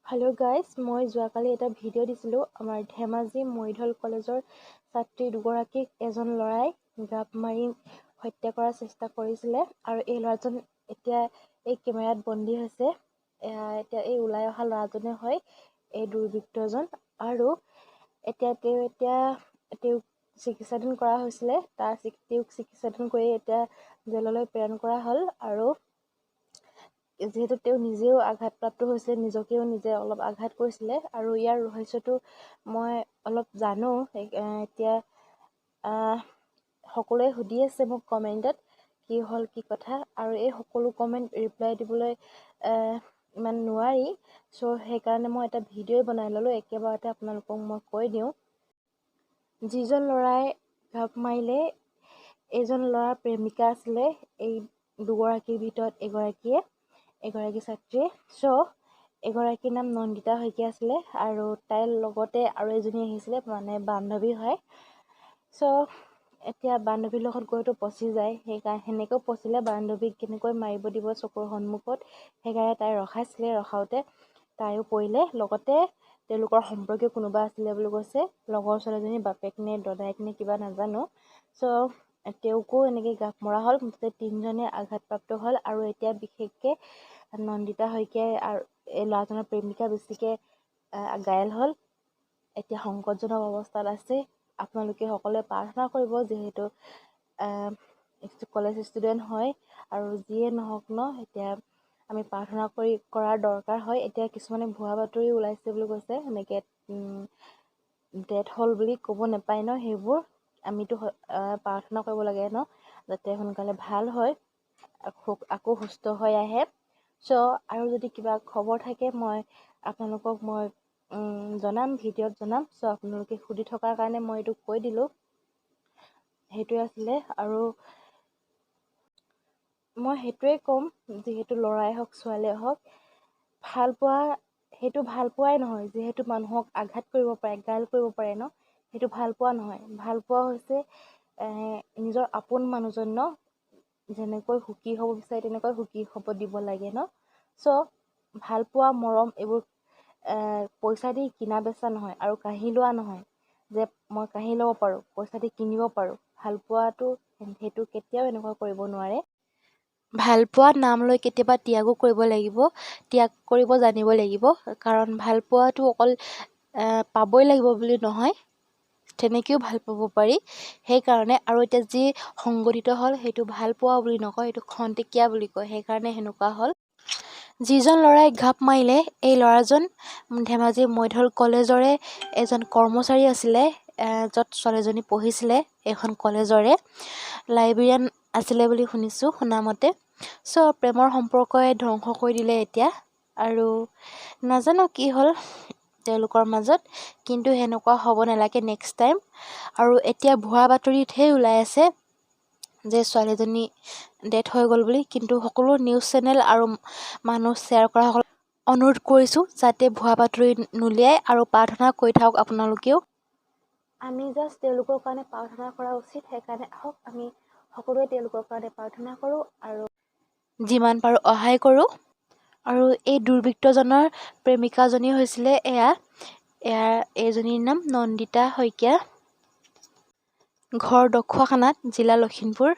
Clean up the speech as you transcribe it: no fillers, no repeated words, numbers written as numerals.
Hello' guys, মই যোৱাকালি এটা ভিডিঅ' দিছিলোঁ। আমাৰ ধেমাজি মৰিধল কলেজৰ ছাত্ৰী দুগৰাকীক এজন ল'ৰাই গাপ মাৰি হত্যা কৰাৰ চেষ্টা কৰিছিলে, আৰু এই ল'ৰাজন এতিয়া এই কেমেৰাত বন্দী হৈছে। এতিয়া এই ওলাই অহা ল'ৰাজনে হয় এই দুৰ্বৃত্তজন, আৰু তেওঁক চিকিৎসাধীন কৰা হৈছিলে। তেওঁক চিকিৎসাধীন কৰি এতিয়া জেললৈ প্ৰেৰণ কৰা হ'ল। আৰু যিহেতু তেওঁ নিজেও আঘাতপ্ৰাপ্ত হৈছিলে, নিজকেও নিজে অলপ আঘাত কৰিছিলে, আৰু ইয়াৰ ৰহস্যটো মই অলপ জানো। এতিয়া সকলোৱে সুধি আছে মোক কমেণ্টত কি হ'ল কি কথা, আৰু এই সকলো কমেণ্ট ৰিপ্লাই দিবলৈ ইমান নোৱাৰি। চ' সেইকাৰণে মই এটা ভিডিঅ' বনাই ল'লোঁ। একেবাৰতে আপোনালোকক মই কৈ দিওঁ। যিজন ল'ৰাই গাপ মাৰিলে, এইজন ল'ৰাৰ প্ৰেমিকা আছিলে এই দুগৰাকীৰ ভিতৰত এগৰাকী ছাত্ৰীয়ে। চ' এগৰাকীৰ নাম নন্দিতা শইকীয়া আছিলে, আৰু তাইৰ লগতে আৰু এজনী আহিছিলে, মানে বান্ধৱী হয়। চ' এতিয়া বান্ধৱীৰ লগত গৈতো পচি যায়, সেনেকৈ পচিলে বান্ধৱীক কেনেকৈ মাৰিব দিব চকুৰ সন্মুখত। সেইকাৰণে তাই ৰখাইছিলে। ৰখাওতে তাইও পৰিলে, লগতে তেওঁলোকৰ সম্পৰ্কীয় কোনোবা আছিলে বুলি কৈছে। লগৰ ছোৱালীজনীৰ বাপেক নে দদায়েক নে কিবা নাজানো। চ' তেওঁকো এনেকৈ গাপ মৰা হ'ল। মুঠতে 3জনে আঘাতপ্ৰাপ্ত হ'ল, আৰু এতিয়া বিশেষকৈ নন্দিতা শইকীয়াই আৰু এই ল'ৰাজনৰ প্ৰেমিকা বেছিকৈ ঘায়েল হ'ল। এতিয়া সংকটজনক অৱস্থাত আছে। আপোনালোকে সকলোৱে প্ৰাৰ্থনা কৰিব, যিহেতু কলেজ ষ্টুডেণ্ট হয়, আৰু যিয়ে নহওক ন, এতিয়া আমি প্ৰাৰ্থনা কৰাৰ দৰকাৰ হয়। এতিয়া কিছুমানে ভুৱা বাতৰি ওলাইছে বুলি কৈছে, এনেকৈ ডেথ হ'ল বুলি ক'ব নাপায় ন। সেইবোৰ আমিতো প্ৰাৰ্থনা কৰিব লাগে ন, যাতে সোনকালে ভাল হয়, আকৌ সুস্থ হৈ আহে। চ' আৰু যদি কিবা খবৰ থাকে মই আপোনালোকক জনাম, ভিডিঅ'ত জনাম। চ' আপোনালোকে সুধি থকাৰ কাৰণে মই এইটো কৈ দিলোঁ। সেইটোৱে আছিলে, আৰু মই সেইটোৱে ক'ম, যিহেতু ল'ৰাই হওক ছোৱালীয়ে হওক, ভাল পোৱা সেইটো ভাল পোৱাই নহয়। যিহেতু মানুহক আঘাত কৰিব পাৰে, ঘায়েল কৰিব পাৰে ন, সেইটো ভাল পোৱা নহয়। ভাল পোৱা হৈছে নিজৰ আপোন মানুহজন ন, যেনেকৈ সুখী হ'ব বিচাৰে তেনেকৈ সুখী হ'ব দিব লাগে ন। চ' ভাল পোৱা, মৰম এইবোৰ পইচা দি কিনা বেচা নহয়, আৰু কাঢ়ি লোৱা নহয় যে মই কাঢ়ি ল'ব পাৰোঁ, পইচা দি কিনিব পাৰোঁ। ভাল পোৱাটো সেইটো কেতিয়াও এনেকুৱা কৰিব নোৱাৰে। ভাল পোৱা নাম লৈ কেতিয়াবা ত্যাগো কৰিব লাগিব, ত্যাগ কৰিব জানিব লাগিব। কাৰণ ভাল পোৱাটো অকল পাবই লাগিব বুলি নহয়, তেনেকৈও ভাল পাব পাৰি। সেইকাৰণে, আৰু এতিয়া যি সংঘটিত হ'ল সেইটো ভাল পোৱা বুলি নকয়, সেইটো খন্তেকীয়া বুলি কয়। সেইকাৰণে সেনেকুৱা হ'ল। যিজন ল'ৰাই ঘাপ মাৰিলে, এই ল'ৰাজন ধেমাজি মৰিধল কলেজৰে এজন কৰ্মচাৰী আছিলে, য'ত ছোৱালীজনী পঢ়িছিলে। এইখন কলেজৰে লাইব্ৰেৰিয়ান আছিলে বুলি শুনামতে। চ' প্ৰেমৰ সম্পৰ্কই ধ্বংস কৰি দিলে এতিয়া, আৰু নাজানো কি হ'ল তেওঁলোকৰ মাজত, কিন্তু সেনেকুৱা হ'ব নালাগে নেক্সট টাইম। আৰু এতিয়া ভুৱা বাতৰিতহে ওলাই আছে যে ছোৱালীজনী ডেথ হৈ গ'ল বুলি, কিন্তু সকলো নিউজ চেনেল আৰু মানুহ শ্বেয়াৰ কৰাসকলক অনুৰোধ কৰিছোঁ যাতে ভুৱা বাতৰি নুলিয়াই, আৰু প্ৰাৰ্থনা কৰি থাকক আপোনালোকেও। আমি জাষ্ট তেওঁলোকৰ কাৰণে প্ৰাৰ্থনা কৰা উচিত। সেইকাৰণে আহক আমি সকলোৱে তেওঁলোকৰ কাৰণে প্ৰাৰ্থনা কৰোঁ, আৰু যিমান পাৰোঁ সহায় কৰোঁ। আৰু এই দুৰ্বৃত্তজনৰ প্ৰেমিকাজনী হৈছিলে এইজনীৰ নাম নন্দিতা শইকীয়া, ঘৰ দক্ষখানাত, জিলা লখিমপুৰ।